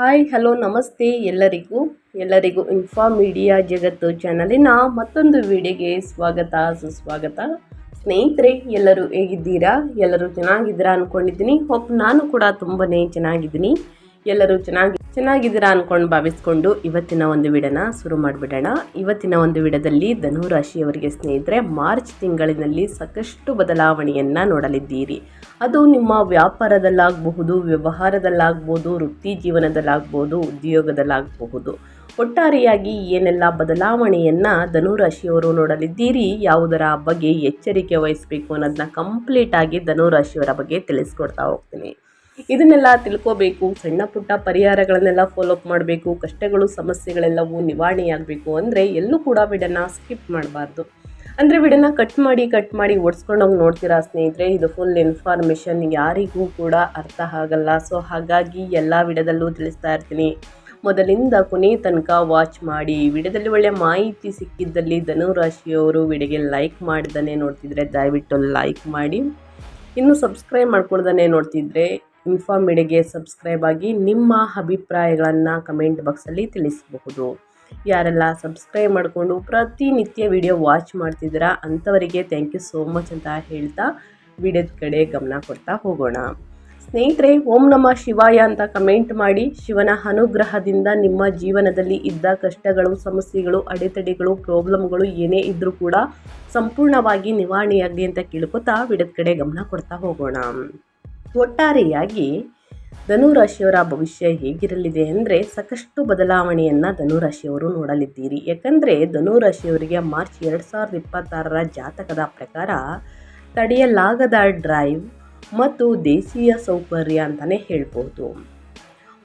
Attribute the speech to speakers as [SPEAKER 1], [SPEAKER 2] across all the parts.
[SPEAKER 1] Hi hello ನಮಸ್ತೆ ಎಲ್ಲರಿಗೂ media ಜಗತ್ತು ಚಾನಲಿನ ಮತ್ತೊಂದು ವಿಡಿಯೋಗೆ ಸ್ವಾಗತ ಸುಸ್ವಾಗತ. ಸ್ನೇಹಿತರೆ, ಎಲ್ಲರೂ ಹೇಗಿದ್ದೀರಾ? ಎಲ್ಲರೂ ಚೆನ್ನಾಗಿದ್ದೀರಾ ಅಂದ್ಕೊಂಡಿದ್ದೀನಿ. ನಾನು ಕೂಡ ತುಂಬನೇ ಚೆನ್ನಾಗಿದ್ದೀನಿ. ಎಲ್ಲರೂ ಚೆನ್ನಾಗಿದ್ದೀರಾ ಅಂದ್ಕೊಂಡು ಭಾವಿಸ್ಕೊಂಡು ಇವತ್ತಿನ ಒಂದು ವಿಡಿಯೋನ ಶುರು ಮಾಡಿಬಿಡೋಣ. ಇವತ್ತಿನ ಒಂದು ವಿಡಿಯೋದಲ್ಲಿ ಧನು ರಾಶಿಯವರಿಗೆ ಸ್ನೇಹಿತರೆ, ಮಾರ್ಚ್ ತಿಂಗಳಿನಲ್ಲಿ ಸಾಕಷ್ಟು ಬದಲಾವಣೆಯನ್ನು ನೋಡಲಿದ್ದೀರಿ. ಅದು ನಿಮ್ಮ ವ್ಯಾಪಾರದಲ್ಲಾಗಬಹುದು, ವ್ಯವಹಾರದಲ್ಲಾಗಬಹುದು, ವೃತ್ತಿ ಜೀವನದಲ್ಲಾಗಬಹುದು, ಉದ್ಯೋಗದಲ್ಲಾಗಬಹುದು. ಒಟ್ಟಾರೆಯಾಗಿ ಏನೆಲ್ಲ ಬದಲಾವಣೆಯನ್ನು ಧನುರಾಶಿಯವರು ನೋಡಲಿದ್ದೀರಿ, ಯಾವುದರ ಬಗ್ಗೆ ಎಚ್ಚರಿಕೆ ವಹಿಸಬೇಕು ಅನ್ನೋದನ್ನ ಕಂಪ್ಲೀಟಾಗಿ ಧನುರಾಶಿಯವರ ಬಗ್ಗೆ ತಿಳಿಸ್ಕೊಡ್ತಾ ಹೋಗ್ತೀನಿ. ಇದನ್ನೆಲ್ಲ ತಿಳ್ಕೋಬೇಕು, ಸಣ್ಣ ಪುಟ್ಟ ಪರಿಹಾರಗಳನ್ನೆಲ್ಲ ಫಾಲೋಅಪ್ ಮಾಡಬೇಕು, ಕಷ್ಟಗಳು ಸಮಸ್ಯೆಗಳೆಲ್ಲವೂ ನಿವಾರಣೆಯಾಗಬೇಕು ಅಂದರೆ ಎಲ್ಲೂ ಕೂಡ ವಿಡಿಯೋನ ಸ್ಕಿಪ್ ಮಾಡಬಾರ್ದು. ಅಂದರೆ ವಿಡಿಯೋನ ಕಟ್ ಮಾಡಿ ಓಡಿಸ್ಕೊಂಡೋಗಿ ನೋಡ್ತೀರಾ ಸ್ನೇಹಿತರೆ, ಇದು ಫುಲ್ ಇನ್ಫಾರ್ಮೇಷನ್ ಯಾರಿಗೂ ಕೂಡ ಅರ್ಥ ಆಗಲ್ಲ. ಸೊ ಹಾಗಾಗಿ ಎಲ್ಲ ವಿಡಿಯೋದಲ್ಲೂ ತಿಳಿಸ್ತಾ ಇರ್ತೀನಿ. ಮೊದಲಿಂದ ಕೊನೆ ತನಕ ವಾಚ್ ಮಾಡಿ. ವಿಡಿಯೋದಲ್ಲಿ ಒಳ್ಳೆ ಮಾಹಿತಿ ಸಿಕ್ಕಿದ್ದಲ್ಲಿ ಧನುರಾಶಿಯವರು ವಿಡಿಯೋಗೆ ಲೈಕ್ ಮಾಡಿದಾನೆ ನೋಡ್ತಿದ್ರೆ ದಯವಿಟ್ಟು ಲೈಕ್ ಮಾಡಿ. ಇನ್ನು ಸಬ್ಸ್ಕ್ರೈಬ್ ಮಾಡ್ಕೊಳ್ದೇ ನೋಡ್ತಿದ್ರೆ ಮೀಡಿಯಾಗೆ ಸಬ್ಸ್ಕ್ರೈಬ್ ಆಗಿ ನಿಮ್ಮ ಅಭಿಪ್ರಾಯಗಳನ್ನು ಕಮೆಂಟ್ ಬಾಕ್ಸಲ್ಲಿ ತಿಳಿಸಬಹುದು. ಯಾರೆಲ್ಲ ಸಬ್ಸ್ಕ್ರೈಬ್ ಮಾಡಿಕೊಂಡು ಪ್ರತಿನಿತ್ಯ ವಿಡಿಯೋ ವಾಚ್ ಮಾಡ್ತಿದ್ದೀರಾ ಅಂಥವರಿಗೆ ಥ್ಯಾಂಕ್ ಯು ಸೋ ಮಚ್ ಅಂತ ಹೇಳ್ತಾ ವಿಡಿಯೋದ ಕಡೆ ಗಮನ ಕೊಡ್ತಾ ಹೋಗೋಣ. ಸ್ನೇಹಿತರೆ, ಓಂ ನಮಃ ಶಿವಾಯ ಅಂತ ಕಮೆಂಟ್ ಮಾಡಿ. ಶಿವನ ಅನುಗ್ರಹದಿಂದ ನಿಮ್ಮ ಜೀವನದಲ್ಲಿ ಇದ್ದ ಕಷ್ಟಗಳು, ಸಮಸ್ಯೆಗಳು, ಅಡೆತಡೆಗಳು, ಪ್ರಾಬ್ಲಮ್ಗಳು ಏನೇ ಇದ್ದರೂ ಕೂಡ ಸಂಪೂರ್ಣವಾಗಿ ನಿವಾರಣೆಯಾಗಲಿ ಅಂತ ಕೇಳ್ಕೊತಾ ವಿಡಿಯೋದ ಕಡೆ ಗಮನ ಕೊಡ್ತಾ ಹೋಗೋಣ. ಒಟ್ಟಾರೆಯಾಗಿ ಧನುರಾಶಿಯವರ ಭವಿಷ್ಯ ಹೇಗಿರಲಿದೆ ಅಂದರೆ ಸಾಕಷ್ಟು ಬದಲಾವಣೆಯನ್ನು ಧನುರಾಶಿಯವರು ನೋಡಲಿದ್ದೀರಿ. ಯಾಕಂದರೆ ಧನುರಾಶಿಯವರಿಗೆ ಮಾರ್ಚ್ 2026 ಜಾತಕದ ಪ್ರಕಾರ ತಡೆಯಲಾಗದ ಡ್ರೈವ್ ಮತ್ತು ದೇಶೀಯ ಸೌಕರ್ಯ ಅಂತಲೇ ಹೇಳ್ಬೋದು.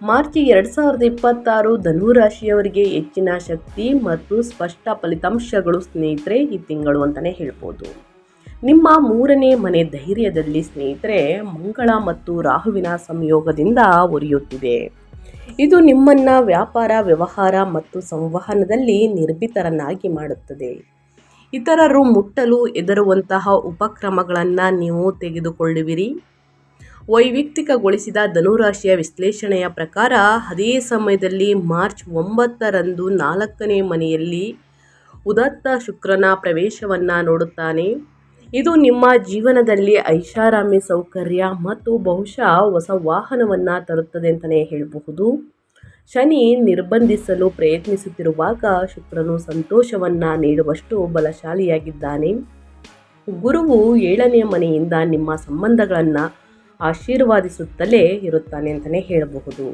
[SPEAKER 1] ಮಾರ್ಚ್ 2026 ಧನುರಾಶಿಯವರಿಗೆ ಹೆಚ್ಚಿನ ಶಕ್ತಿ ಮತ್ತು ಸ್ಪಷ್ಟ ಫಲಿತಾಂಶಗಳು ಸ್ನೇಹಿತರೆ ಈ ತಿಂಗಳು ಅಂತಲೇ ಹೇಳ್ಬೋದು. ನಿಮ್ಮ 3ನೇ ಮನೆ ಧೈರ್ಯದಲ್ಲಿ ಸ್ನೇಹಿತರೆ ಮಂಗಳ ಮತ್ತು ರಾಹುವಿನ ಸಂಯೋಗದಿಂದ ಒರೆಯುತ್ತಿದೆ. ಇದು ನಿಮ್ಮನ್ನು ವ್ಯಾಪಾರ, ವ್ಯವಹಾರ ಮತ್ತು ಸಂವಹನದಲ್ಲಿ ನಿರ್ಭೀತರನ್ನಾಗಿ ಮಾಡುತ್ತದೆ. ಇತರರು ಮುಟ್ಟಲು ಹೆದರುವಂತಹ ಉಪಕ್ರಮಗಳನ್ನು ನೀವು ತೆಗೆದುಕೊಳ್ಳುವಿರಿ. ವೈಯಕ್ತಿಕಗೊಳಿಸಿದ ಧನುರಾಶಿಯ ವಿಶ್ಲೇಷಣೆಯ ಪ್ರಕಾರ ಅದೇ ಸಮಯದಲ್ಲಿ ಮಾರ್ಚ್ 9ರಂದು 4ನೇ ಮನೆಯಲ್ಲಿ ಉದಾತ್ತ ಶುಕ್ರನ ಪ್ರವೇಶವನ್ನು ನೋಡುತ್ತಾನೆ. ಇದು ನಿಮ್ಮ ಜೀವನದಲ್ಲಿ ಐಷಾರಾಮಿ, ಸೌಕರ್ಯ ಮತ್ತು ಬಹುಶಃ ಹೊಸ ವಾಹನವನ್ನು ತರುತ್ತದೆ ಅಂತಲೇ ಹೇಳಬಹುದು. ಶನಿ ನಿರ್ಬಂಧಿಸಲು ಪ್ರಯತ್ನಿಸುತ್ತಿರುವಾಗ ಶುಕ್ರನು ಸಂತೋಷವನ್ನು ನೀಡುವಷ್ಟು ಬಲಶಾಲಿಯಾಗಿದ್ದಾನೆ. ಗುರುವು 7ನೇ ಮನೆಯಿಂದ ನಿಮ್ಮ ಸಂಬಂಧಗಳನ್ನು ಆಶೀರ್ವಾದಿಸುತ್ತಲೇ ಇರುತ್ತಾನೆ ಅಂತಲೇ ಹೇಳಬಹುದು.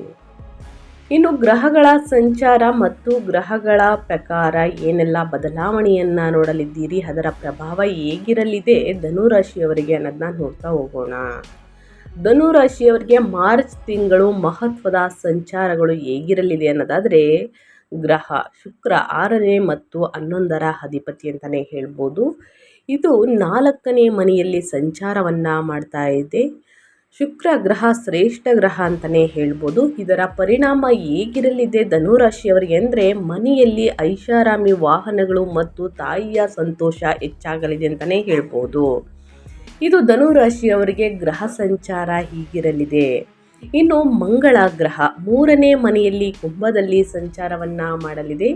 [SPEAKER 1] ಇನ್ನು ಗ್ರಹಗಳ ಸಂಚಾರ ಮತ್ತು ಗ್ರಹಗಳ ಪ್ರಕಾರ ಏನೆಲ್ಲ ಬದಲಾವಣೆಯನ್ನು ನೋಡಲಿದ್ದೀರಿ, ಅದರ ಪ್ರಭಾವ ಹೇಗಿರಲಿದೆ ಧನುರಾಶಿಯವರಿಗೆ ಅನ್ನೋದನ್ನ ನೋಡ್ತಾ ಹೋಗೋಣ. ಧನುರಾಶಿಯವರಿಗೆ ಮಾರ್ಚ್ ತಿಂಗಳು ಮಹತ್ವದ ಸಂಚಾರಗಳು ಹೇಗಿರಲಿದೆ ಅನ್ನೋದಾದರೆ, ಗ್ರಹ ಶುಕ್ರ 6ನೇ ಮತ್ತು 11ರ ಅಧಿಪತಿ ಅಂತಲೇ ಹೇಳ್ಬೋದು. ಇದು 4ನೇ ಮನೆಯಲ್ಲಿ ಸಂಚಾರವನ್ನು ಮಾಡ್ತಾ ಇದೆ. ಶುಕ್ರ ಗ್ರಹ ಶ್ರೇಷ್ಠ ಗ್ರಹ ಅಂತಲೇ ಹೇಳ್ಬೋದು. ಇದರ ಪರಿಣಾಮ ಹೇಗಿರಲಿದೆ ಧನುರಾಶಿಯವರಿಗೆ ಅಂದರೆ ಮನೆಯಲ್ಲಿ ಐಷಾರಾಮಿ, ವಾಹನಗಳು ಮತ್ತು ತಾಯಿಯ ಸಂತೋಷ ಹೆಚ್ಚಾಗಲಿದೆ ಅಂತಲೇ ಹೇಳ್ಬೋದು. ಇದು ಧನುರಾಶಿಯವರಿಗೆ ಗ್ರಹ ಸಂಚಾರ ಹೀಗಿರಲಿದೆ. ಇನ್ನು ಮಂಗಳ ಗ್ರಹ 3ನೇ ಮನೆಯಲ್ಲಿ ಕುಂಭದಲ್ಲಿ ಸಂಚಾರವನ್ನು ಮಾಡಲಿದೆ.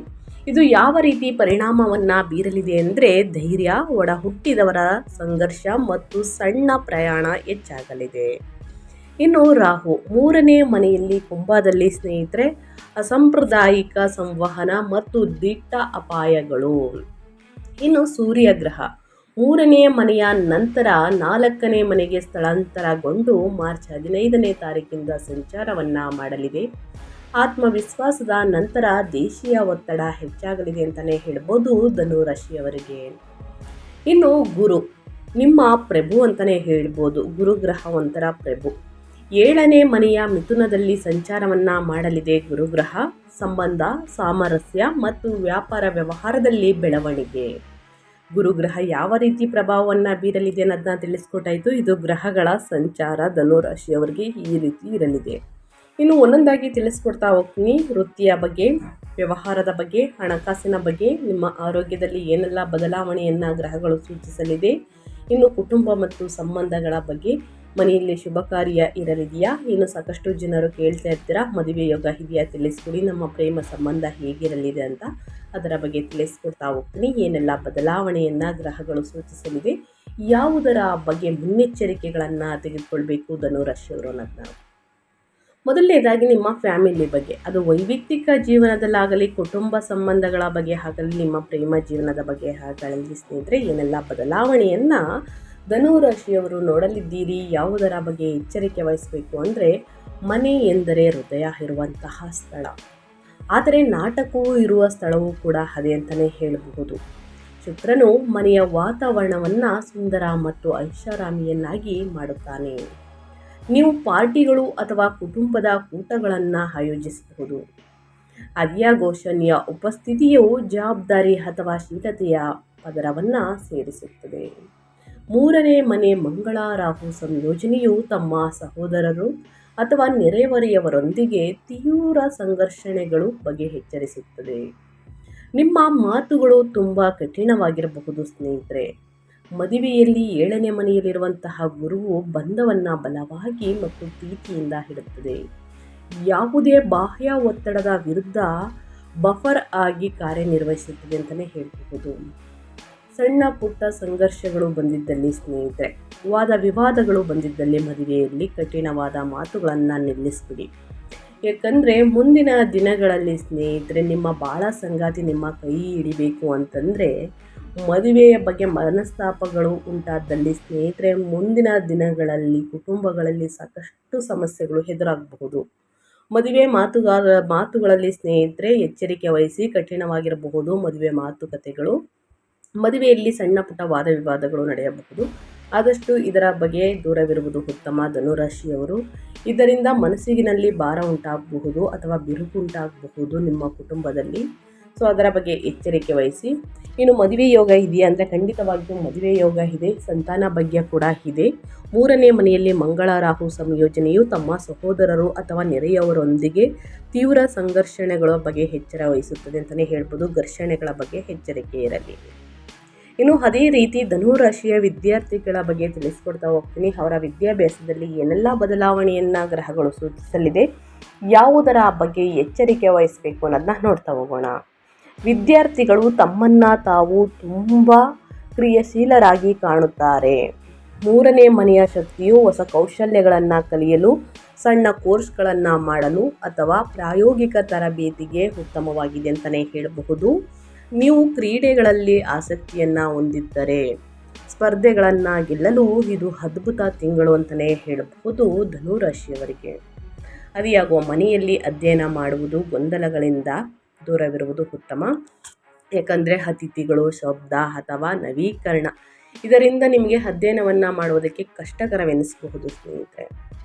[SPEAKER 1] ಇದು ಯಾವ ರೀತಿ ಪರಿಣಾಮವನ್ನು ಬೀರಲಿದೆ ಅಂದರೆ ಧೈರ್ಯ, ಒಡ ಹುಟ್ಟಿದವರ ಸಂಘರ್ಷ ಮತ್ತು ಸಣ್ಣ ಪ್ರಯಾಣ ಹೆಚ್ಚಾಗಲಿದೆ. ಇನ್ನು ರಾಹು 3ನೇ ಮನೆಯಲ್ಲಿ ಕುಂಭದಲ್ಲಿ ಸ್ನೇಹಿತರೆ ಅಸಾಂಪ್ರದಾಯಿಕ ಸಂವಹನ ಮತ್ತು ದಿಟ್ಟ ಅಪಾಯಗಳು. ಇನ್ನು ಸೂರ್ಯಗ್ರಹ 3ನೇ ಮನೆಯ ನಂತರ 4ನೇ ಮನೆಗೆ ಸ್ಥಳಾಂತರಗೊಂಡು ಮಾರ್ಚ್ 15ನೇ ತಾರೀಕಿಂದ ಸಂಚಾರವನ್ನು ಮಾಡಲಿದೆ. ಆತ್ಮವಿಶ್ವಾಸದ ನಂತರ ದೇಶೀಯ ಒತ್ತಡ ಹೆಚ್ಚಾಗಲಿದೆ ಅಂತಲೇ ಹೇಳ್ಬೋದು ಧನುರಾಶಿಯವರಿಗೆ. ಇನ್ನು ಗುರು ನಿಮ್ಮ ಪ್ರಭು ಅಂತಲೇ ಹೇಳ್ಬೋದು. ಗುರುಗ್ರಹ ಒಂಥರ ಪ್ರಭು 7ನೇ ಮನೆಯ ಮಿಥುನದಲ್ಲಿ ಸಂಚಾರವನ್ನು ಮಾಡಲಿದೆ. ಗುರುಗ್ರಹ ಸಂಬಂಧ, ಸಾಮರಸ್ಯ ಮತ್ತು ವ್ಯಾಪಾರ ವ್ಯವಹಾರದಲ್ಲಿ ಬೆಳವಣಿಗೆ. ಗುರುಗ್ರಹ ಯಾವ ರೀತಿ ಪ್ರಭಾವವನ್ನು ಬೀರಲಿದೆ ಅನ್ನೋದನ್ನ ತಿಳಿಸ್ಕೊಟ್ಟಾಯಿತು. ಇದು ಗ್ರಹಗಳ ಸಂಚಾರ ಧನುರಾಶಿಯವರಿಗೆ ಈ ರೀತಿ ಇರಲಿದೆ. ಇನ್ನು ಒಂದೊಂದಾಗಿ ತಿಳಿಸ್ಕೊಡ್ತಾ ಹೋಗ್ತೀನಿ. ವೃತ್ತಿಯ ಬಗ್ಗೆ, ವ್ಯವಹಾರದ ಬಗ್ಗೆ, ಹಣಕಾಸಿನ ಬಗ್ಗೆ, ನಿಮ್ಮ ಆರೋಗ್ಯದಲ್ಲಿ ಏನೆಲ್ಲ ಬದಲಾವಣೆಯನ್ನು ಗ್ರಹಗಳು ಸೂಚಿಸಲಿದೆ, ಇನ್ನು ಕುಟುಂಬ ಮತ್ತು ಸಂಬಂಧಗಳ ಬಗ್ಗೆ, ಮನೆಯಲ್ಲಿ ಶುಭ ಕಾರ್ಯ ಇರಲಿದೆಯಾ? ಇನ್ನು ಸಾಕಷ್ಟು ಜನರು ಕೇಳ್ತಾ ಇರ್ತೀರಾ, ಮದುವೆ ಯೋಗ ಇದೆಯಾ ತಿಳಿಸ್ಕೊಡಿ, ನಮ್ಮ ಪ್ರೇಮ ಸಂಬಂಧ ಹೇಗಿರಲಿದೆ ಅಂತ. ಅದರ ಬಗ್ಗೆ ತಿಳಿಸ್ಕೊಡ್ತಾ ಹೋಗ್ತೀನಿ. ಏನೆಲ್ಲ ಬದಲಾವಣೆಯನ್ನು ಗ್ರಹಗಳು ಸೂಚಿಸಲಿದೆ, ಯಾವುದರ ಬಗ್ಗೆ ಮುನ್ನೆಚ್ಚರಿಕೆಗಳನ್ನು ತೆಗೆದುಕೊಳ್ಬೇಕು ಧನುರಾಶಿಯವರು ಅನ್ನೋದನ್ನ. ಮೊದಲನೇದಾಗಿ ನಿಮ್ಮ ಫ್ಯಾಮಿಲಿ ಬಗ್ಗೆ, ಅದು ವೈಯಕ್ತಿಕ ಜೀವನದಲ್ಲಾಗಲಿ, ಕುಟುಂಬ ಸಂಬಂಧಗಳ ಬಗ್ಗೆ ಆಗಲಿ, ನಿಮ್ಮ ಪ್ರೇಮ ಜೀವನದ ಬಗ್ಗೆ ಆಗಲಿ ಸ್ನೇಹಿತರೆ, ಏನೆಲ್ಲ ಬದಲಾವಣೆಯನ್ನು ಧನುರಾಶಿಯವರು ನೋಡಲಿದ್ದೀರಿ, ಯಾವುದರ ಬಗ್ಗೆ ಎಚ್ಚರಿಕೆ ವಹಿಸಬೇಕು ಅಂದರೆ, ಮನೆ ಎಂದರೆ ಹೃದಯ ಇರುವಂತಹ ಸ್ಥಳ, ಆದರೆ ನಾಟಕವೂ ಇರುವ ಸ್ಥಳವೂ ಕೂಡ ಅದೇ ಅಂತಲೇ ಹೇಳಬಹುದು. ಶುಕ್ರನು ಮನೆಯ ವಾತಾವರಣವನ್ನು ಸುಂದರ ಮತ್ತು ಐಷಾರಾಮಿಯನ್ನಾಗಿ ಮಾಡುತ್ತಾನೆ. ನೀವು ಪಾರ್ಟಿಗಳು ಅಥವಾ ಕುಟುಂಬದ ಕೂಟಗಳನ್ನು ಆಯೋಜಿಸಬಹುದು. ಆದಾಗ್ಯೂ ಶನಿಯ ಉಪಸ್ಥಿತಿಯು ಜವಾಬ್ದಾರಿ ಅಥವಾ ಶೀಲತೆಯ ಪದರವನ್ನು ಸೇರಿಸುತ್ತದೆ. ಮೂರನೇ ಮನೆ ಮಂಗಳ ರಾಹು ಸಂಯೋಜನೆಯು ತಮ್ಮ ಸಹೋದರರು ಅಥವಾ ನೆರೆಹೊರೆಯವರೊಂದಿಗೆ ತೀವ್ರ ಸಂಘರ್ಷಣೆಗಳು ಬಗ್ಗೆ ಎಚ್ಚರಿಸುತ್ತದೆ. ನಿಮ್ಮ ಮಾತುಗಳು ತುಂಬ ಕಠಿಣವಾಗಿರಬಹುದು ಸ್ನೇಹಿತರೆ. ಮದುವೆಯಲ್ಲಿ 7ನೇ ಮನೆಯಲ್ಲಿರುವಂತಹ ಗುರುವು ಬಂಧವನ್ನು ಬಲವಾಗಿ ಮತ್ತು ಪ್ರೀತಿಯಿಂದ ಇಡುತ್ತದೆ. ಯಾವುದೇ ಬಾಹ್ಯ ಒತ್ತಡದ ವಿರುದ್ಧ ಬಫರ್ ಆಗಿ ಕಾರ್ಯನಿರ್ವಹಿಸುತ್ತದೆ ಅಂತಲೇ ಹೇಳಬಹುದು. ಸಣ್ಣ ಪುಟ್ಟ ಸಂಘರ್ಷಗಳು ಬಂದಿದ್ದಲ್ಲಿ ಸ್ನೇಹಿತರೆ, ವಾದ ವಿವಾದಗಳು ಬಂದಿದ್ದಲ್ಲಿ ಮದುವೆಯಲ್ಲಿ ಕಠಿಣವಾದ ಮಾತುಗಳನ್ನು ನಿಲ್ಲಿಸ್ಬಿಡಿ. ಯಾಕಂದರೆ ಮುಂದಿನ ದಿನಗಳಲ್ಲಿ ಸ್ನೇಹಿತರೆ, ನಿಮ್ಮ ಬಾಳ ಸಂಗಾತಿ ನಿಮ್ಮ ಕೈ ಹಿಡಿಬೇಕು ಅಂತಂದರೆ, ಮದುವೆಯ ಬಗ್ಗೆ ಮನಸ್ತಾಪಗಳು ಉಂಟಾದಲ್ಲಿ ಸ್ನೇಹಿತರೆ, ಮುಂದಿನ ದಿನಗಳಲ್ಲಿ ಕುಟುಂಬಗಳಲ್ಲಿ ಸಾಕಷ್ಟು ಸಮಸ್ಯೆಗಳು ಎದುರಾಗಬಹುದು. ಮದುವೆ ಮಾತುಗಳಲ್ಲಿ ಸ್ನೇಹಿತರೆ ಎಚ್ಚರಿಕೆ ವಹಿಸಿ, ಕಠಿಣವಾಗಿರಬಹುದು ಮದುವೆ ಮಾತುಕತೆಗಳು. ಮದುವೆಯಲ್ಲಿ ಸಣ್ಣ ಪುಟ್ಟ ವಾದ ವಿವಾದಗಳು ನಡೆಯಬಹುದು. ಆದಷ್ಟು ಇದರ ಬಗ್ಗೆ ದೂರವಿರುವುದು ಉತ್ತಮ ಧನುರಾಶಿಯವರು. ಇದರಿಂದ ಮನಸ್ಸಿನಲ್ಲಿ ಭಾರ ಉಂಟಾಗಬಹುದು ಅಥವಾ ಬಿರುಕು ಉಂಟಾಗಬಹುದು ನಿಮ್ಮ ಕುಟುಂಬದಲ್ಲಿ. ಸೊ ಅದರ ಬಗ್ಗೆ ಎಚ್ಚರಿಕೆ ವಹಿಸಿ. ಇನ್ನು ಮದುವೆ ಯೋಗ ಇದೆಯಾ ಅಂದರೆ, ಖಂಡಿತವಾಗಿಯೂ ಮದುವೆ ಯೋಗ ಇದೆ, ಸಂತಾನ ಭಾಗ್ಯ ಕೂಡ ಇದೆ. ಮೂರನೇ ಮನೆಯಲ್ಲಿ ಮಂಗಳ ರಾಹು ಸಂಯೋಜನೆಯು ತಮ್ಮ ಸಹೋದರರು ಅಥವಾ ನೆರೆಯವರೊಂದಿಗೆ ತೀವ್ರ ಸಂಘರ್ಷಣೆಗಳ ಬಗ್ಗೆ ಎಚ್ಚರ ವಹಿಸುತ್ತದೆ ಅಂತಲೇ ಹೇಳ್ಬೋದು. ಘರ್ಷಣೆಗಳ ಬಗ್ಗೆ ಎಚ್ಚರಿಕೆ ಇರಲಿ. ಇನ್ನು ಅದೇ ರೀತಿ ಧನುರಾಶಿಯ ವಿದ್ಯಾರ್ಥಿಗಳ ಬಗ್ಗೆ ತಿಳಿಸ್ಕೊಡ್ತಾ ಹೋಗ್ತೀನಿ. ಅವರ ವಿದ್ಯಾಭ್ಯಾಸದಲ್ಲಿ ಏನೆಲ್ಲ ಬದಲಾವಣೆಯನ್ನು ಗ್ರಹಗಳು ಸೂಚಿಸಲಿದೆ, ಯಾವುದರ ಬಗ್ಗೆ ಎಚ್ಚರಿಕೆ ವಹಿಸಬೇಕು ಅನ್ನೋದನ್ನ ನೋಡ್ತಾ ಹೋಗೋಣ. ವಿದ್ಯಾರ್ಥಿಗಳು ತಮ್ಮನ್ನು ತಾವು ತುಂಬ ಕ್ರಿಯಾಶೀಲರಾಗಿ ಕಾಣುತ್ತಾರೆ. ಮೂರನೇ ಮನೆಯ ಶಕ್ತಿಯು ಹೊಸ ಕೌಶಲ್ಯಗಳನ್ನು ಕಲಿಯಲು, ಸಣ್ಣ ಕೋರ್ಸ್ಗಳನ್ನು ಮಾಡಲು ಅಥವಾ ಪ್ರಾಯೋಗಿಕ ತರಬೇತಿಗೆ ಉತ್ತಮವಾಗಿದೆ ಅಂತಲೇ ಹೇಳಬಹುದು. ನೀವು ಕ್ರೀಡೆಗಳಲ್ಲಿ ಆಸಕ್ತಿಯನ್ನು ಹೊಂದಿದ್ದರೆ ಸ್ಪರ್ಧೆಗಳನ್ನು ಗೆಲ್ಲಲು ಇದು ಅದ್ಭುತ ತಿಂಗಳು ಅಂತಲೇ ಹೇಳಬಹುದು ಧನುರಾಶಿಯವರಿಗೆ. ಅದಿಯಾಗುವ ಮನೆಯಲ್ಲಿ ಅಧ್ಯಯನ ಮಾಡುವುದು, ಗೊಂದಲಗಳಿಂದ ದೂರವಿರುವುದು ಉತ್ತಮ. ಯಾಕಂದರೆ ಅತಿಥಿಗಳು, ಶಬ್ದ ಅಥವಾ ನವೀಕರಣ ಇದರಿಂದ ನಿಮಗೆ ಅಧ್ಯಯನವನ್ನು ಮಾಡುವುದಕ್ಕೆ ಕಷ್ಟಕರವೆನಿಸಬಹುದು ಸ್ನೇಹಿತರೆ.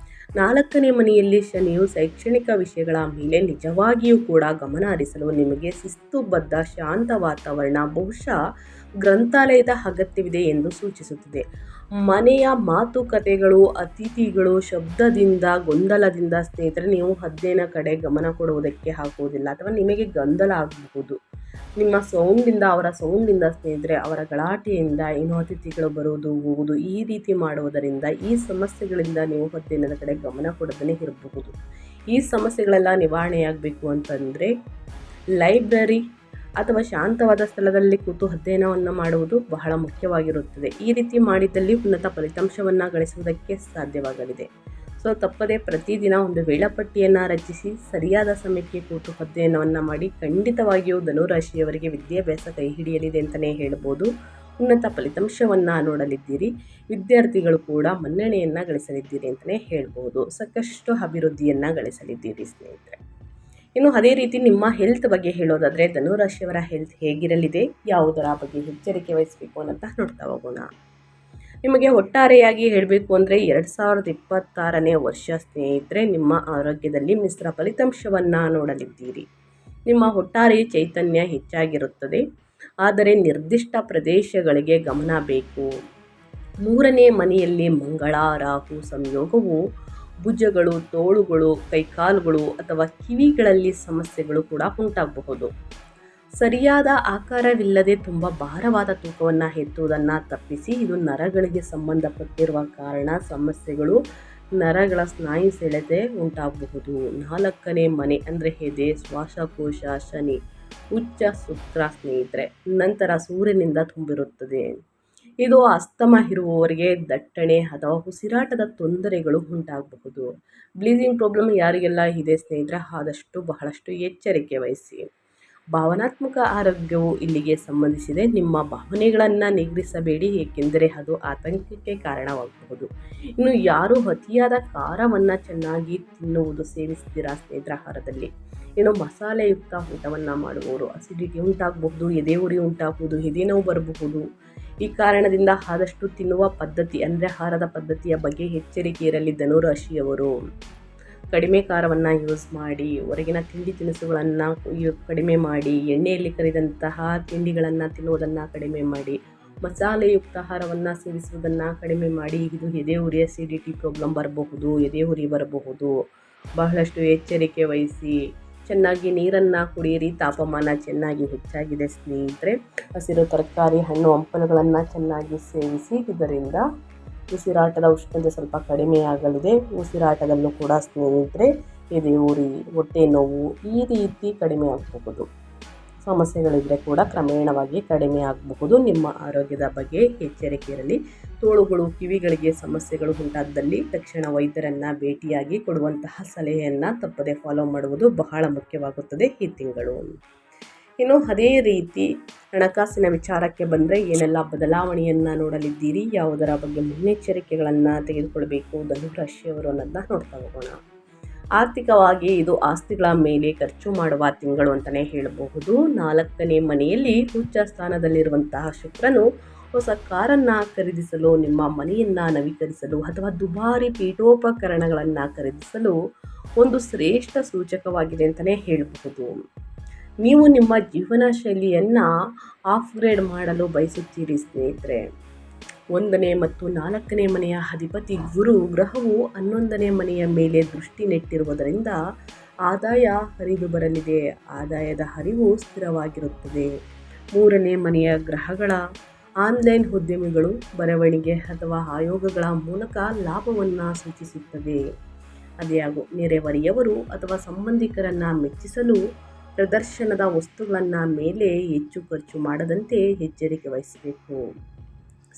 [SPEAKER 1] 4ನೇ ಮನೆಯಲ್ಲಿ ಶನಿಯು ಶೈಕ್ಷಣಿಕ ವಿಷಯಗಳ ಮೇಲೆ ನಿಜವಾಗಿಯೂ ಕೂಡ ಗಮನ ಹರಿಸಲು ನಿಮಗೆ ಶಿಸ್ತುಬದ್ಧ ಶಾಂತ ವಾತಾವರಣ, ಬಹುಶಃ ಗ್ರಂಥಾಲಯದ ಅಗತ್ಯವಿದೆ ಎಂದು ಸೂಚಿಸುತ್ತದೆ. ಮನೆಯ ಮಾತುಕತೆಗಳು, ಅತಿಥಿಗಳು, ಶಬ್ದದಿಂದ, ಗೊಂದಲದಿಂದ ಸ್ನೇಹಿತರೆ ನೀವು ಅಧ್ಯಯನ ಕಡೆ ಗಮನ ಕೊಡುವುದಕ್ಕೆ ಆಗುವುದಿಲ್ಲ ಅಥವಾ ನಿಮಗೆ ಗೊಂದಲ ಆಗಬಹುದು. ನಿಮ್ಮ ಸೌಂಡಿಂದ, ಅವರ ಸೌಂಡಿಂದ ಸ್ನೇಹಿತರೆ, ಅವರ ಗಲಾಟೆಯಿಂದ, ಇನ್ನು ಅತಿಥಿಗಳು ಬರುವುದು ಹೋಗುವುದು ಈ ರೀತಿ ಮಾಡುವುದರಿಂದ ಈ ಸಮಸ್ಯೆಗಳಿಂದ ನೀವು ಅಧ್ಯಯನದ ಕಡೆ ಗಮನ ಕೊಡದೇ ಇರಬಹುದು. ಈ ಸಮಸ್ಯೆಗಳೆಲ್ಲ ನಿವಾರಣೆಯಾಗಬೇಕು ಅಂತಂದರೆ ಲೈಬ್ರರಿ ಅಥವಾ ಶಾಂತವಾದ ಸ್ಥಳದಲ್ಲಿ ಕೂತು ಅಧ್ಯಯನವನ್ನು ಮಾಡುವುದು ಬಹಳ ಮುಖ್ಯವಾಗಿರುತ್ತದೆ. ಈ ರೀತಿ ಮಾಡಿದಲ್ಲಿ ಉನ್ನತ ಫಲಿತಾಂಶವನ್ನು ಗಳಿಸುವುದಕ್ಕೆ ಸಾಧ್ಯವಾಗಲಿದೆ. ಸೊ ತಪ್ಪದೆ ಪ್ರತಿದಿನ ಒಂದು ವೇಳಾಪಟ್ಟಿಯನ್ನು ರಚಿಸಿ ಸರಿಯಾದ ಸಮಯಕ್ಕೆ ಕೂತು ಅಧ್ಯಯನವನ್ನು ಮಾಡಿ. ಖಂಡಿತವಾಗಿಯೂ ಧನುರಾಶಿಯವರಿಗೆ ವಿದ್ಯಾಭ್ಯಾಸ ಕೈ ಹಿಡಿಯಲಿದೆ ಅಂತಲೇ ಹೇಳ್ಬೋದು. ಉನ್ನತ ಫಲಿತಾಂಶವನ್ನು ನೋಡಲಿದ್ದೀರಿ. ವಿದ್ಯಾರ್ಥಿಗಳು ಕೂಡ ಮನ್ನಣೆಯನ್ನು ಗಳಿಸಲಿದ್ದೀರಿ ಅಂತಲೇ ಹೇಳ್ಬೋದು. ಸಾಕಷ್ಟು ಅಭಿವೃದ್ಧಿಯನ್ನು ಗಳಿಸಲಿದ್ದೀರಿ ಸ್ನೇಹಿತರೆ. ಇನ್ನು ಅದೇ ರೀತಿ ನಿಮ್ಮ ಹೆಲ್ತ್ ಬಗ್ಗೆ ಹೇಳೋದಾದರೆ, ಧನುರಾಶಿಯವರ ಹೆಲ್ತ್ ಹೇಗಿರಲಿದೆ, ಯಾವುದರ ಬಗ್ಗೆ ಎಚ್ಚರಿಕೆ ವಹಿಸಬೇಕು ಅನ್ನೋಂತ ನೋಡ್ತಾ ಹೋಗೋಣ. ನಿಮಗೆ ಒಟ್ಟಾರೆಯಾಗಿ ಹೇಳಬೇಕು ಅಂದರೆ 2026ನೇ ವರ್ಷ ಸ್ನೇಹಿತರೆ, ನಿಮ್ಮ ಆರೋಗ್ಯದಲ್ಲಿ ಮಿಶ್ರ ಫಲಿತಾಂಶವನ್ನು ನೋಡಲಿದ್ದೀರಿ. ನಿಮ್ಮ ಒಟ್ಟಾರೆ ಚೈತನ್ಯ ಹೆಚ್ಚಾಗಿರುತ್ತದೆ, ಆದರೆ ನಿರ್ದಿಷ್ಟ ಪ್ರದೇಶಗಳಿಗೆ ಗಮನ ಬೇಕು. 3ನೇ ಮನೆಯಲ್ಲಿ ಮಂಗಳ ರಾಹು ಸಂಯೋಗವು ಭುಜಗಳು, ತೋಳುಗಳು, ಕೈಕಾಲುಗಳು ಅಥವಾ ಕಿವಿಗಳಲ್ಲಿ ಸಮಸ್ಯೆಗಳು ಕೂಡ ಉಂಟಾಗಬಹುದು. ಸರಿಯಾದ ಆಕಾರವಿಲ್ಲದೆ ತುಂಬ ಭಾರವಾದ ತೂಕವನ್ನು ಎತ್ತುವುದನ್ನು ತಪ್ಪಿಸಿ. ಇದು ನರಗಳಿಗೆ ಸಂಬಂಧಪಟ್ಟಿರುವ ಕಾರಣ ಸಮಸ್ಯೆಗಳು, ನರಗಳ ಸ್ನಾಯು ಸೆಳೆತ ಉಂಟಾಗಬಹುದು. 4ನೇ ಮನೆ ಅಂದರೆ ಎದೆ, ಶ್ವಾಸಕೋಶ, ಶನಿ, ಉಚ್ಚ ಶುಕ್ರ ಸ್ನೇಹಿತರೆ. ನಂತರ ಸೂರ್ಯನಿಂದ ತುಂಬಿರುತ್ತದೆ. ಇದು ಅಸ್ತಮ ಇರುವವರಿಗೆ ದಟ್ಟಣೆ ಅಥವಾ ಉಸಿರಾಟದ ತೊಂದರೆಗಳು ಉಂಟಾಗಬಹುದು. ಬ್ಲೀಡಿಂಗ್ ಪ್ರಾಬ್ಲಮ್ ಯಾರಿಗೆಲ್ಲ ಇದೆ ಸ್ನೇಹಿತರೆ, ಆದಷ್ಟು ಬಹಳಷ್ಟು ಎಚ್ಚರಿಕೆ ವಹಿಸಿ. ಭಾವನಾತ್ಮಕ ಆರೋಗ್ಯವು ಇಲ್ಲಿಗೆ ಸಂಬಂಧಿಸಿದೆ. ನಿಮ್ಮ ಭಾವನೆಗಳನ್ನು ನಿಗ್ರಹಿಸಬೇಡಿ, ಏಕೆಂದರೆ ಅದು ಆತಂಕಕ್ಕೆ ಕಾರಣವಾಗಬಹುದು. ಇನ್ನು ಯಾರು ಅತಿಯಾದ ಖಾರವನ್ನು ಚೆನ್ನಾಗಿ ತಿನ್ನುವುದು ಸೇವಿಸ್ತೀರಾ ಸ್ನೇಹಿತರ ಆಹಾರದಲ್ಲಿ, ಇನ್ನು ಮಸಾಲೆಯುಕ್ತ ಊಟವನ್ನು ಮಾಡುವವರು ಅಸಿಡಿಟಿ ಉಂಟಾಗಬಹುದು, ಎದೆ ಉರಿ ಉಂಟಾಗಬಹುದು, ಎದೆ ನೋವು ಬರಬಹುದು. ಈ ಕಾರಣದಿಂದ ಆದಷ್ಟು ತಿನ್ನುವ ಪದ್ಧತಿ ಅಂದರೆ ಆಹಾರದ ಪದ್ಧತಿಯ ಬಗ್ಗೆ ಎಚ್ಚರಿಕೆ ಇರಲಿ ಧನುರಾಶಿಯವರು. ಕಡಿಮೆ ಖಾರವನ್ನು ಯೂಸ್ ಮಾಡಿ, ಹೊರಗಿನ ತಿಂಡಿ ತಿನಿಸುಗಳನ್ನು ಕಡಿಮೆ ಮಾಡಿ, ಎಣ್ಣೆಯಲ್ಲಿ ಕರಿದಂತಹ ತಿಂಡಿಗಳನ್ನು ತಿನ್ನುವುದನ್ನು ಕಡಿಮೆ ಮಾಡಿ, ಮಸಾಲೆಯುಕ್ತ ಆಹಾರವನ್ನು ಸೇವಿಸುವುದನ್ನು ಕಡಿಮೆ ಮಾಡಿ. ಇದು ಎದೆ ಉರಿ, ಅಸಿಡಿಟಿ ಪ್ರಾಬ್ಲಮ್ ಬರಬಹುದು, ಎದೆ ಉರಿ ಬರಬಹುದು. ಬಹಳಷ್ಟು ಎಚ್ಚರಿಕೆ ವಹಿಸಿ. ಚೆನ್ನಾಗಿ ನೀರನ್ನು ಕುಡಿಯಿರಿ. ತಾಪಮಾನ ಚೆನ್ನಾಗಿ ಹೆಚ್ಚಾಗಿದೆ ಸ್ನೇಹಿತರೆ. ಹಸಿರು ತರಕಾರಿ, ಹಣ್ಣು ಹಂಪಲುಗಳನ್ನು ಚೆನ್ನಾಗಿ ಸೇವಿಸಿ. ಇದರಿಂದ ಉಸಿರಾಟದ ಉಷ್ಣತೆ ಸ್ವಲ್ಪ ಕಡಿಮೆಯಾಗಲಿದೆ. ಉಸಿರಾಟದಲ್ಲೂ ಕೂಡ ಸ್ನೇಹಿತರೆ ಎದೆ ಉರಿ, ಹೊಟ್ಟೆ ನೋವು ಈ ರೀತಿ ಕಡಿಮೆ ಆಗಬಹುದು. ಸಮಸ್ಯೆಗಳಿದ್ರೆ ಕೂಡ ಕ್ರಮೇಣವಾಗಿ ಕಡಿಮೆ ಆಗಬಹುದು. ನಿಮ್ಮ ಆರೋಗ್ಯದ ಬಗ್ಗೆ ಎಚ್ಚರಿಕೆ ಇರಲಿ. ತೋಳುಗಳು, ಕಿವಿಗಳಿಗೆ ಸಮಸ್ಯೆಗಳು ಉಂಟಾದಲ್ಲಿ ತಕ್ಷಣ ವೈದ್ಯರನ್ನು ಭೇಟಿಯಾಗಿ ಕೊಡುವಂತಹ ಸಲಹೆಯನ್ನು ತಪ್ಪದೆ ಫಾಲೋ ಮಾಡುವುದು ಬಹಳ ಮುಖ್ಯವಾಗುತ್ತದೆ ಈ ತಿಂಗಳು. ಇನ್ನು ಅದೇ ರೀತಿ ಹಣಕಾಸಿನ ವಿಚಾರಕ್ಕೆ ಬಂದರೆ ಏನೆಲ್ಲ ಬದಲಾವಣೆಯನ್ನು ನೋಡಲಿದ್ದೀರಿ, ಯಾವುದರ ಬಗ್ಗೆ ಮುನ್ನೆಚ್ಚರಿಕೆಗಳನ್ನು ತೆಗೆದುಕೊಳ್ಬೇಕು ಧನುರಾಶಿಯವರು ಅನ್ನೋದನ್ನ ನೋಡ್ತಾ ಹೋಗೋಣ. ಆರ್ಥಿಕವಾಗಿ ಇದು ಆಸ್ತಿಗಳ ಮೇಲೆ ಖರ್ಚು ಮಾಡುವ ತಿಂಗಳು ಅಂತಲೇ ಹೇಳಬಹುದು. 4ನೇ ಮನೆಯಲ್ಲಿ ಉಚ್ಚ ಸ್ಥಾನದಲ್ಲಿರುವಂತಹ ಶುಕ್ರನು ಹೊಸ ಕಾರನ್ನು ಖರೀದಿಸಲು, ನಿಮ್ಮ ಮನೆಯನ್ನು ನವೀಕರಿಸಲು ಅಥವಾ ದುಬಾರಿ ಪೀಠೋಪಕರಣಗಳನ್ನು ಖರೀದಿಸಲು ಒಂದು ಶ್ರೇಷ್ಠ ಸೂಚಕವಾಗಿದೆ ಅಂತಲೇ ಹೇಳಬಹುದು. ನೀವು ನಿಮ್ಮ ಜೀವನ ಶೈಲಿಯನ್ನು ಅಪ್ಗ್ರೇಡ್ ಮಾಡಲು ಬಯಸುತ್ತೀರಿ ಸ್ನೇಹಿತರೆ. 1ನೇ ಮತ್ತು 4ನೇ ಮನೆಯ ಅಧಿಪತಿ ಗುರು ಗ್ರಹವು 11ನೇ ಮನೆಯ ಮೇಲೆ ದೃಷ್ಟಿ ನೆಟ್ಟಿರುವುದರಿಂದ ಆದಾಯ ಹರಿದು ಬರಲಿದೆ. ಆದಾಯದ ಹರಿವು ಸ್ಥಿರವಾಗಿರುತ್ತದೆ. 3ನೇ ಮನೆಯ ಗ್ರಹಗಳ ಆನ್ಲೈನ್ ಉದ್ಯಮಿಗಳು ಬರವಣಿಗೆ ಅಥವಾ ಆಯೋಗಗಳ ಮೂಲಕ ಲಾಭವನ್ನು ಸೂಚಿಸುತ್ತದೆ. ಅದ್ಯಾಗೂ ನೆರೆಹೊರೆಯವರು ಅಥವಾ ಸಂಬಂಧಿಕರನ್ನು ಮೆಚ್ಚಿಸಲು ಪ್ರದರ್ಶನದ ವಸ್ತುಗಳ ಮೇಲೆ ಹೆಚ್ಚು ಖರ್ಚು ಮಾಡದಂತೆ ಎಚ್ಚರಿಕೆ ವಹಿಸಬೇಕು.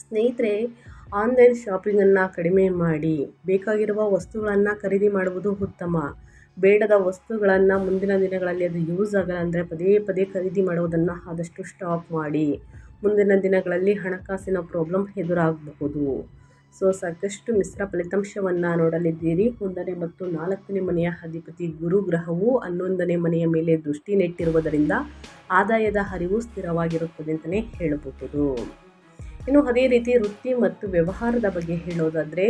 [SPEAKER 1] ಸ್ನೇಹಿತರೆ, ಆನ್ಲೈನ್ ಶಾಪಿಂಗನ್ನು ಕಡಿಮೆ ಮಾಡಿ ಬೇಕಾಗಿರುವ ವಸ್ತುಗಳನ್ನು ಖರೀದಿ ಮಾಡುವುದು ಉತ್ತಮ. ಬೇಡದ ವಸ್ತುಗಳನ್ನು ಮುಂದಿನ ದಿನಗಳಲ್ಲಿ ಅದು ಯೂಸ್ ಆಗಲ್ಲ ಅಂದರೆ ಪದೇ ಪದೇ ಖರೀದಿ ಮಾಡುವುದನ್ನು ಆದಷ್ಟು ಸ್ಟಾಪ್ ಮಾಡಿ. ಮುಂದಿನ ದಿನಗಳಲ್ಲಿ ಹಣಕಾಸಿನ ಪ್ರಾಬ್ಲಮ್ ಎದುರಾಗಬಹುದು. ಸಾಕಷ್ಟು ಮಿಶ್ರ ಫಲಿತಾಂಶವನ್ನು ನೋಡಲಿದ್ದೀರಿ. 1ನೇ ಮತ್ತು 4ನೇ ಮನೆಯ ಅಧಿಪತಿ ಗುರು ಗ್ರಹವು 11ನೇ ಮನೆಯ ಮೇಲೆ ದೃಷ್ಟಿ ನೆಟ್ಟಿರುವುದರಿಂದ ಆದಾಯದ ಹರಿವು ಸ್ಥಿರವಾಗಿರುತ್ತದೆ ಅಂತಲೇ ಹೇಳಬಹುದು. ಇನ್ನು ಅದೇ ರೀತಿ ವೃತ್ತಿ ಮತ್ತು ವ್ಯವಹಾರದ ಬಗ್ಗೆ ಹೇಳೋದಾದರೆ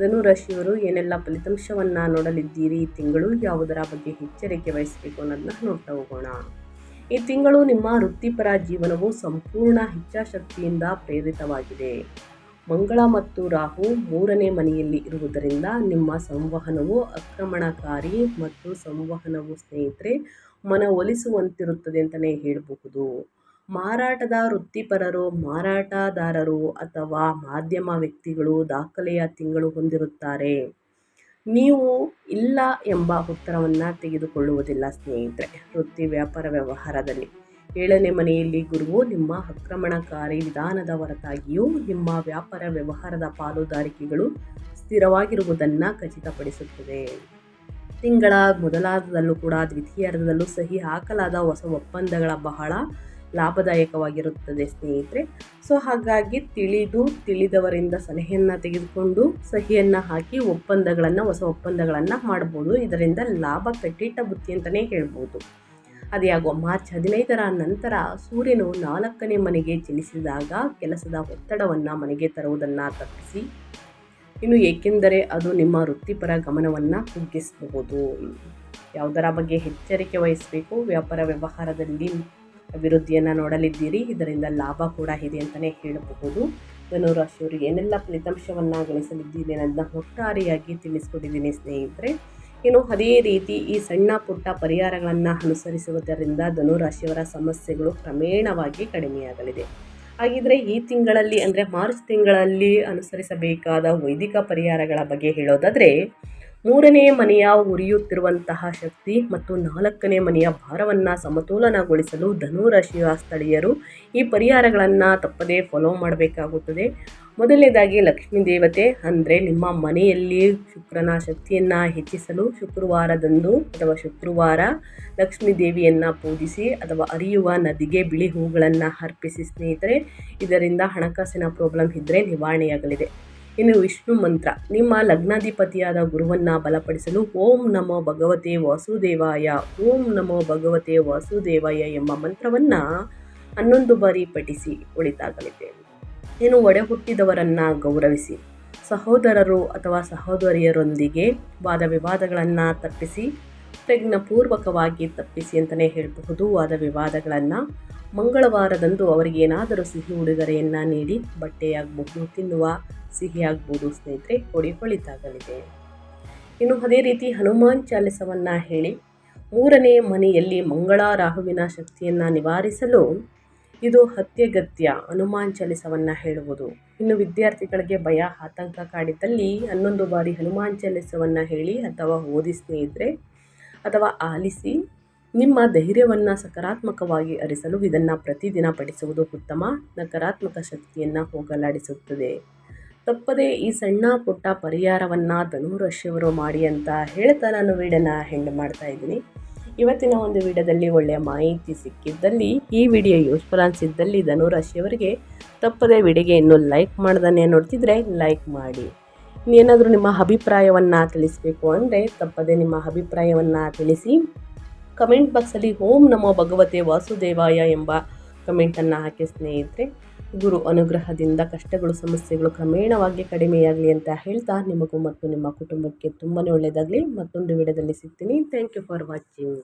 [SPEAKER 1] ಧನುರಾಶಿಯವರು ಏನೆಲ್ಲ ಫಲಿತಾಂಶವನ್ನು ನೋಡಲಿದ್ದೀರಿ ಈ ತಿಂಗಳು, ಯಾವುದರ ಬಗ್ಗೆ ಎಚ್ಚರಿಕೆ ವಹಿಸಬೇಕು ಅನ್ನೋದನ್ನ ನೋಡ್ತಾ ಹೋಗೋಣ. ಈ ತಿಂಗಳು ನಿಮ್ಮ ವೃತ್ತಿಪರ ಜೀವನವು ಸಂಪೂರ್ಣ ಇಚ್ಛಾಶಕ್ತಿಯಿಂದ ಪ್ರೇರಿತವಾಗಿದೆ. ಮಂಗಳ ಮತ್ತು ರಾಹು 3ನೇ ಮನೆಯಲ್ಲಿ ಇರುವುದರಿಂದ ನಿಮ್ಮ ಸಂವಹನವು ಆಕ್ರಮಣಕಾರಿ ಮತ್ತು ಸಂವಹನವು ಸ್ನೇಹಿತರೆ ಮನವೊಲಿಸುವಂತಿರುತ್ತದೆ ಅಂತಲೇ ಹೇಳಬಹುದು. ಮಾರಾಟದ ವೃತ್ತಿಪರರು, ಮಾರಾಟಗಾರರು ಅಥವಾ ಮಾಧ್ಯಮ ವ್ಯಕ್ತಿಗಳು ದಾಖಲೆಯ ತಿಂಗಳು ಹೊಂದಿರುತ್ತಾರೆ. ನೀವು ಇಲ್ಲ ಎಂಬ ಉತ್ತರವನ್ನು ತೆಗೆದುಕೊಳ್ಳುವುದಿಲ್ಲ ಸ್ನೇಹಿತರೆ. ವೃತ್ತಿ ವ್ಯಾಪಾರ ವ್ಯವಹಾರದಲ್ಲಿ 7ನೇ ಮನೆಯಲ್ಲಿ ಗುರುವು ನಿಮ್ಮ ಆಕ್ರಮಣಕಾರಿ ವಿಧಾನದ ಹೊರತಾಗಿಯೂ ನಿಮ್ಮ ವ್ಯಾಪಾರ ವ್ಯವಹಾರದ ಪಾಲುದಾರಿಕೆಗಳು ಸ್ಥಿರವಾಗಿರುವುದನ್ನು ಖಚಿತಪಡಿಸುತ್ತದೆ. ತಿಂಗಳ ಮೊದಲಾರ್ಧದಲ್ಲೂ ಕೂಡ ದ್ವಿತೀಯಾರ್ಧದಲ್ಲೂ ಸಹಿ ಹಾಕಲಾದ ಹೊಸ ಒಪ್ಪಂದಗಳ ಬಹಳ ಲಾಭದಾಯಕವಾಗಿರುತ್ತದೆ ಸ್ನೇಹಿತರೆ. ಹಾಗಾಗಿ ತಿಳಿದವರಿಂದ ಸಲಹೆಯನ್ನು ತೆಗೆದುಕೊಂಡು ಸಹಿಯನ್ನು ಹಾಕಿ ಹೊಸ ಒಪ್ಪಂದಗಳನ್ನು ಮಾಡ್ಬೋದು. ಇದರಿಂದ ಲಾಭ ಕಟ್ಟಿಟ್ಟ ಬುತ್ತಿ ಅಂತಲೇ ಹೇಳ್ಬೋದು. ಅದ್ಯಾಗೋ ಮಾರ್ಚ್ 15ರ ನಂತರ ಸೂರ್ಯನು 4ನೇ ಮನೆಗೆ ಚಲಿಸಿದಾಗ ಕೆಲಸದ ಒತ್ತಡವನ್ನು ಮನೆಗೆ ತರುವುದನ್ನು ತಪ್ಪಿಸಿ. ಏಕೆಂದರೆ ಅದು ನಿಮ್ಮ ವೃತ್ತಿಪರ ಗಮನವನ್ನು ಕುಗ್ಗಿಸಬಹುದು. ಯಾವುದರ ಬಗ್ಗೆ ಎಚ್ಚರಿಕೆ ವಹಿಸಬೇಕು. ವ್ಯಾಪಾರ ವ್ಯವಹಾರದಲ್ಲಿ ಅಭಿವೃದ್ಧಿಯನ್ನು ನೋಡಲಿದ್ದೀರಿ. ಇದರಿಂದ ಲಾಭ ಕೂಡ ಇದೆ ಅಂತಲೇ ಹೇಳಬಹುದು. ಧನುರಾಶಿಯವರು ಏನೆಲ್ಲ ಫಲಿತಾಂಶವನ್ನು ಗಳಿಸಲಿದ್ದೀರಿ ಅನ್ನೋದನ್ನ ಒಟ್ಟಾರೆಯಾಗಿ ತಿಳಿಸ್ಕೊಟ್ಟಿದ್ದೀನಿ ಸ್ನೇಹಿತರೆ. ಇನ್ನು ಅದೇ ರೀತಿ ಈ ಸಣ್ಣ ಪುಟ್ಟ ಪರಿಹಾರಗಳನ್ನು ಅನುಸರಿಸುವುದರಿಂದ ಧನುರಾಶಿಯವರ ಸಮಸ್ಯೆಗಳು ಕ್ರಮೇಣವಾಗಿ ಕಡಿಮೆಯಾಗಲಿದೆ. ಹಾಗಿದ್ರೆ ಈ ತಿಂಗಳಲ್ಲಿ ಅಂದರೆ ಮಾರ್ಚ್ ತಿಂಗಳಲ್ಲಿ ಅನುಸರಿಸಬೇಕಾದ ವೈದಿಕ ಪರಿಹಾರಗಳ ಬಗ್ಗೆ ಹೇಳೋದಾದರೆ, 3ನೇ ಮನೆಯ ಉರಿಯುತ್ತಿರುವಂತಹ ಶಕ್ತಿ ಮತ್ತು 4ನೇ ಮನೆಯ ಭಾರವನ್ನು ಸಮತೋಲನಗೊಳಿಸಲು ಧನುರಾಶಿಯ ಸ್ಥಳೀಯರು ಈ ಪರಿಹಾರಗಳನ್ನು ತಪ್ಪದೇ ಫಾಲೋ ಮಾಡಬೇಕಾಗುತ್ತದೆ. ಮೊದಲನೇದಾಗಿ ಲಕ್ಷ್ಮೀ ದೇವತೆ ಅಂದರೆ ನಿಮ್ಮ ಮನೆಯಲ್ಲಿ ಶುಕ್ರನ ಶಕ್ತಿಯನ್ನು ಹೆಚ್ಚಿಸಲು ಶುಕ್ರವಾರದಂದು ಅಥವಾ ಶುಕ್ರವಾರ ಲಕ್ಷ್ಮೀ ದೇವಿಯನ್ನು ಪೂಜಿಸಿ ಅಥವಾ ಹರಿಯುವ ನದಿಗೆ ಬಿಳಿ ಹೂಗಳನ್ನು ಅರ್ಪಿಸಿ ಸ್ನೇಹಿತರೆ. ಇದರಿಂದ ಹಣಕಾಸಿನ ಪ್ರಾಬ್ಲಮ್ ಇದ್ದರೆ ನಿವಾರಣೆಯಾಗಲಿದೆ. ಇನ್ನು ವಿಷ್ಣು ಮಂತ್ರ, ನಿಮ್ಮ ಲಗ್ನಾಧಿಪತಿಯಾದ ಗುರುವನ್ನು ಬಲಪಡಿಸಲು ಓಂ ನಮೋ ಭಗವತೆ ವಾಸುದೇವಾಯ, ಓಂ ನಮೋ ಭಗವತೆ ವಾಸುದೇವಾಯ ಎಂಬ ಮಂತ್ರವನ್ನು 11 ಬಾರಿ ಪಠಿಸಿ ಒಳಿತಾಗಲಿದೆ. ಇನ್ನು ಒಡೆ ಹುಟ್ಟಿದವರನ್ನು ಗೌರವಿಸಿ, ಸಹೋದರರು ಅಥವಾ ಸಹೋದರಿಯರೊಂದಿಗೆ ವಾದ ವಿವಾದಗಳನ್ನು ತಪ್ಪಿಸಿ, ಪ್ರಜ್ಞಾಪೂರ್ವಕವಾಗಿ ತಪ್ಪಿಸಿ ಅಂತಲೇ ಹೇಳಬಹುದು ವಾದ ವಿವಾದಗಳನ್ನು. ಮಂಗಳವಾರದಂದು ಅವರಿಗೆ ಏನಾದರೂ ಸಿಹಿ ಉಡುಗೊರೆಯನ್ನು ನೀಡಿ, ಬಟ್ಟೆಯಾಗಬಹುದು, ತಿನ್ನುವ ಸಿಹಿ ಆಗ್ಬೋದು ಸ್ನೇಹಿತರೆ, ಕೊಡಿ ಒಳಿತಾಗಲಿದೆ. ಇನ್ನು ಅದೇ ರೀತಿ ಹನುಮಾನ್ ಚಾಲಿಸವನ್ನು ಹೇಳಿ 3ನೇ ಮನೆಯಲ್ಲಿ ಮಂಗಳ ರಾಹುವಿನ ಶಕ್ತಿಯನ್ನು ನಿವಾರಿಸಲು ಇದು ಅತ್ಯಗತ್ಯ ಹನುಮಾನ್ ಚಾಲಿಸವನ್ನು ಹೇಳುವುದು. ಇನ್ನು ವಿದ್ಯಾರ್ಥಿಗಳಿಗೆ ಭಯ ಆತಂಕ ಕಾಡಿದ್ದಲ್ಲಿ 11 ಬಾರಿ ಹನುಮಾನ್ ಚಾಲಿಸವನ್ನು ಹೇಳಿ ಅಥವಾ ಓದಿ ಸ್ನೇಹಿತರೆ, ಅಥವಾ ಆಲಿಸಿ. ನಿಮ್ಮ ಧೈರ್ಯವನ್ನು ಸಕಾರಾತ್ಮಕವಾಗಿ ಹರಿಸಲು ಇದನ್ನು ಪ್ರತಿದಿನ ಪಠಿಸುವುದು ಉತ್ತಮ. ನಕಾರಾತ್ಮಕ ಶಕ್ತಿಯನ್ನು ಹೋಗಲಾಡಿಸುತ್ತದೆ. ತಪ್ಪದೇ ಈ ಸಣ್ಣ ಪುಟ್ಟ ಪರಿಹಾರವನ್ನು ಧನುರಾಶಿಯವರು ಮಾಡಿ ಅಂತ ಹೇಳ್ತಾ ನಾನು ವಿಡಿಯೋನ ಎಂಡ್ ಮಾಡ್ತಾ ಇದ್ದೀನಿ. ಇವತ್ತಿನ ಒಂದು ವಿಡಿಯೋದಲ್ಲಿ ಒಳ್ಳೆಯ ಮಾಹಿತಿ ಸಿಕ್ಕಿದ್ದಲ್ಲಿ, ಈ ವಿಡಿಯೋ ಯೂಸ್ಫುಲ್ ಅನಿಸಿದ್ದಲ್ಲಿ ಧನುರಾಶಿಯವರಿಗೆ ತಪ್ಪದೇ ವಿಡಿಯೋಗೆ ಇನ್ನೂ ಲೈಕ್ ಮಾಡ್ದೇ ನೋಡ್ತಿದ್ರೆ ಲೈಕ್ ಮಾಡಿ. ಇನ್ನೇನಾದರೂ ನಿಮ್ಮ ಅಭಿಪ್ರಾಯವನ್ನು ತಿಳಿಸಬೇಕು ಅಂದರೆ ತಪ್ಪದೇ ನಿಮ್ಮ ಅಭಿಪ್ರಾಯವನ್ನು ತಿಳಿಸಿ. ಕಮೆಂಟ್ ಬಾಕ್ಸಲ್ಲಿ ಓಂ ನಮೋ ಭಗವತೆ ವಾಸುದೇವಾಯ ಎಂಬ ಕಮೆಂಟನ್ನು ಹಾಕಿ ಸ್ನೇಹಿತರೆ. ಗುರು ಅನುಗ್ರಹದಿಂದ ಕಷ್ಟಗಳು ಸಮಸ್ಯೆಗಳು ಕ್ರಮೇಣವಾಗಿ ಕಡಿಮೆಯಾಗಲಿ ಅಂತ ಹೇಳ್ತಾ, ನಿಮಗೂ ಮತ್ತು ನಿಮ್ಮ ಕುಟುಂಬಕ್ಕೆ ತುಂಬಾ ಒಳ್ಳೆಯದಾಗಲಿ. ಮತ್ತೊಂದು ವಿಡಿಯೋದಲ್ಲಿ ಸಿಗ್ತೀನಿ. Thank you for watching.